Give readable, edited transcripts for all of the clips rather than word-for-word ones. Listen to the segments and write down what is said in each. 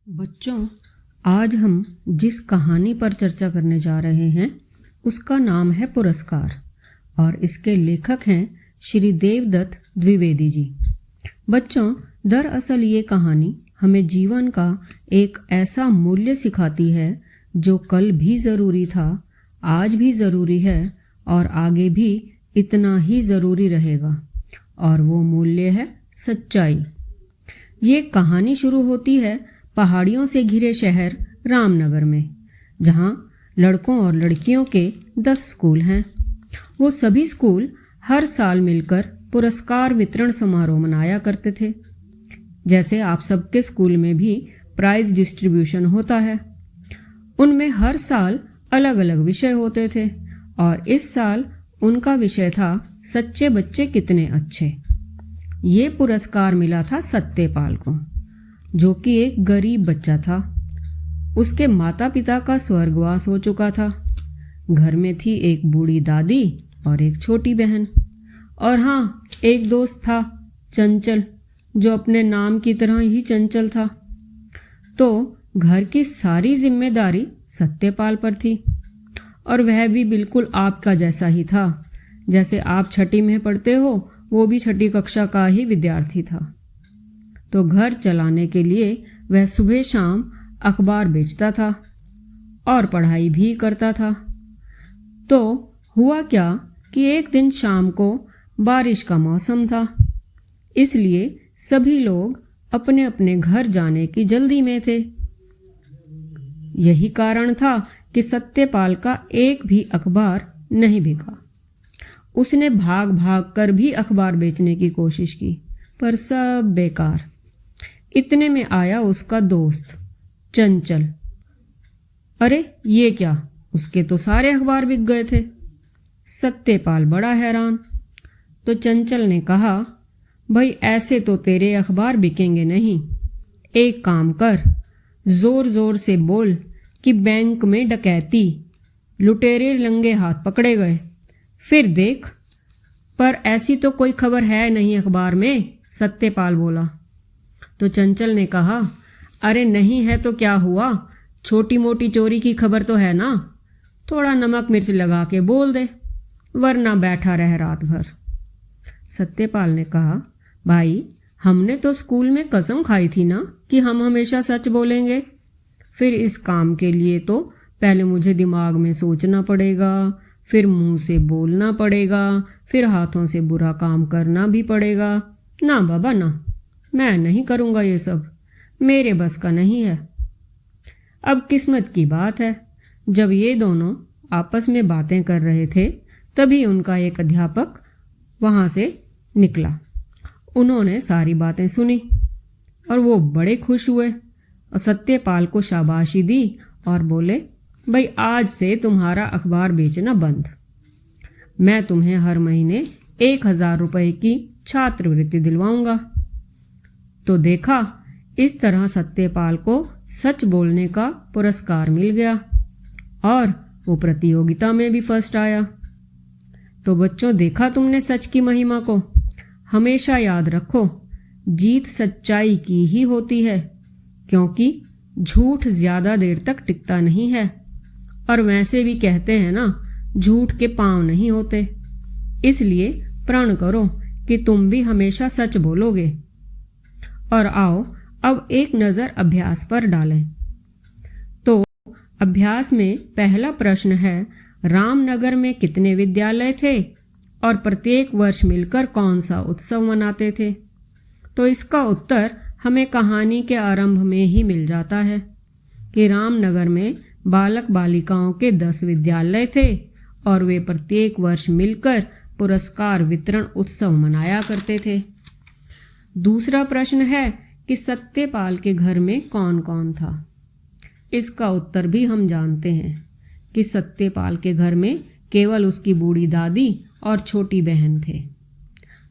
बच्चों, आज हम जिस कहानी पर चर्चा करने जा रहे हैं उसका नाम है पुरस्कार और इसके लेखक हैं श्री देवदत्त द्विवेदी जी। बच्चों, दरअसल ये कहानी हमें जीवन का एक ऐसा मूल्य सिखाती है जो कल भी ज़रूरी था, आज भी ज़रूरी है और आगे भी इतना ही ज़रूरी रहेगा, और वो मूल्य है सच्चाई। ये कहानी शुरू होती है पहाड़ियों से घिरे शहर रामनगर में, जहाँ लड़कों और लड़कियों के 10 स्कूल हैं। वो सभी स्कूल हर साल मिलकर पुरस्कार वितरण समारोह मनाया करते थे। जैसे आप सबके स्कूल में भी प्राइज डिस्ट्रीब्यूशन होता है। उनमें हर साल अलग अलग विषय होते थे और इस साल उनका विषय था सच्चे बच्चे कितने अच्छे। ये पुरस्कार मिला था सत्यपाल को, जो कि एक गरीब बच्चा था। उसके माता पिता का स्वर्गवास हो चुका था। घर में थी एक बूढ़ी दादी और एक छोटी बहन, और हाँ, एक दोस्त था चंचल, जो अपने नाम की तरह ही चंचल था। तो घर की सारी जिम्मेदारी सत्यपाल पर थी, और वह भी बिल्कुल आपका जैसा ही था। जैसे आप छठी में पढ़ते हो, वो भी छठी कक्षा का ही विद्यार्थी था। तो घर चलाने के लिए वह सुबह शाम अखबार बेचता था और पढ़ाई भी करता था। तो हुआ क्या कि एक दिन शाम को बारिश का मौसम था, इसलिए सभी लोग अपने अपने घर जाने की जल्दी में थे। यही कारण था कि सत्यपाल का एक भी अखबार नहीं बिका। उसने भाग भाग कर भी अखबार बेचने की कोशिश की, पर सब बेकार। इतने में आया उसका दोस्त चंचल। अरे ये क्या, उसके तो सारे अखबार बिक गए थे। सत्यपाल बड़ा हैरान। तो चंचल ने कहा, भाई ऐसे तो तेरे अखबार बिकेंगे नहीं। एक काम कर, जोर जोर से बोल कि बैंक में डकैती, लुटेरे नंगे हाथ पकड़े गए, फिर देख। पर ऐसी तो कोई खबर है नहीं अखबार में, सत्यपाल बोला। तो चंचल ने कहा, अरे नहीं है तो क्या हुआ, छोटी मोटी चोरी की खबर तो है ना, थोड़ा नमक मिर्च लगा के बोल दे, वरना बैठा रह रात भर। सत्यपाल ने कहा, भाई हमने तो स्कूल में कसम खाई थी ना कि हम हमेशा सच बोलेंगे। फिर इस काम के लिए तो पहले मुझे दिमाग में सोचना पड़ेगा, फिर मुंह से बोलना पड़ेगा, फिर हाथों से बुरा काम करना भी पड़ेगा। ना बाबा ना, मैं नहीं करूँगा ये सब, मेरे बस का नहीं है। अब किस्मत की बात है, जब ये दोनों आपस में बातें कर रहे थे तभी उनका एक अध्यापक वहाँ से निकला। उन्होंने सारी बातें सुनी और वो बड़े खुश हुए और सत्यपाल को शाबाशी दी और बोले, भाई आज से तुम्हारा अखबार बेचना बंद। मैं तुम्हें हर महीने 1000 रुपये की छात्रवृत्ति दिलवाऊंगा। तो देखा, इस तरह सत्यपाल को सच बोलने का पुरस्कार मिल गया और वो प्रतियोगिता में भी फर्स्ट आया। तो बच्चों, देखा तुमने सच की महिमा को। हमेशा याद रखो, जीत सच्चाई की ही होती है, क्योंकि झूठ ज़्यादा देर तक टिकता नहीं है। और वैसे भी कहते हैं ना, झूठ के पांव नहीं होते। इसलिए प्रण करो कि तुम भी हमेशा सच बोलोगे। और आओ अब एक नज़र अभ्यास पर डालें। तो अभ्यास में पहला प्रश्न है, रामनगर में कितने विद्यालय थे और प्रत्येक वर्ष मिलकर कौन सा उत्सव मनाते थे? तो इसका उत्तर हमें कहानी के आरंभ में ही मिल जाता है कि रामनगर में बालक बालिकाओं के 10 विद्यालय थे और वे प्रत्येक वर्ष मिलकर पुरस्कार वितरण उत्सव मनाया करते थे। दूसरा प्रश्न है कि सत्यपाल के घर में कौन कौन था? इसका उत्तर भी हम जानते हैं कि सत्यपाल के घर में केवल उसकी बूढ़ी दादी और छोटी बहन थे।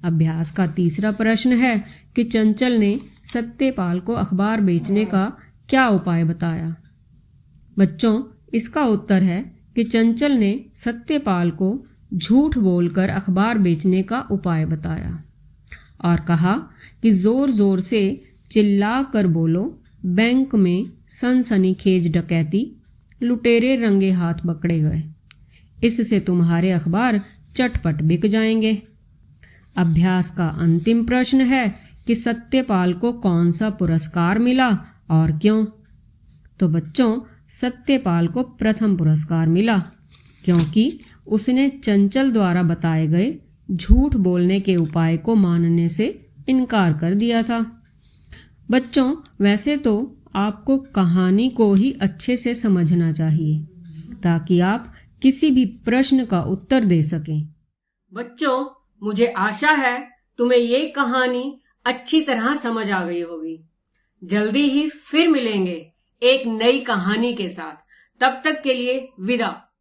अभ्यास का तीसरा प्रश्न है कि चंचल ने सत्यपाल को अखबार बेचने का क्या उपाय बताया? बच्चों, इसका उत्तर है कि चंचल ने सत्यपाल को झूठ बोलकर अखबार बेचने का उपाय बताया और कहा कि जोर जोर से चिल्ला कर बोलो, बैंक में सनसनीखेज डकैती, लुटेरे रंगे हाथ पकड़े गए। इससे तुम्हारे अखबार चटपट बिक जाएंगे। अभ्यास का अंतिम प्रश्न है कि सत्यपाल को कौन सा पुरस्कार मिला और क्यों। तो बच्चों, सत्यपाल को प्रथम पुरस्कार मिला क्योंकि उसने चंचल द्वारा बताए गए झूठ बोलने के उपाय को मानने से इनकार कर दिया था। बच्चों, वैसे तो आपको कहानी को ही अच्छे से समझना चाहिए ताकि आप किसी भी प्रश्न का उत्तर दे सकें। बच्चों, मुझे आशा है तुम्हें ये कहानी अच्छी तरह समझ आ गई होगी। जल्दी ही फिर मिलेंगे एक नई कहानी के साथ। तब तक के लिए विदा।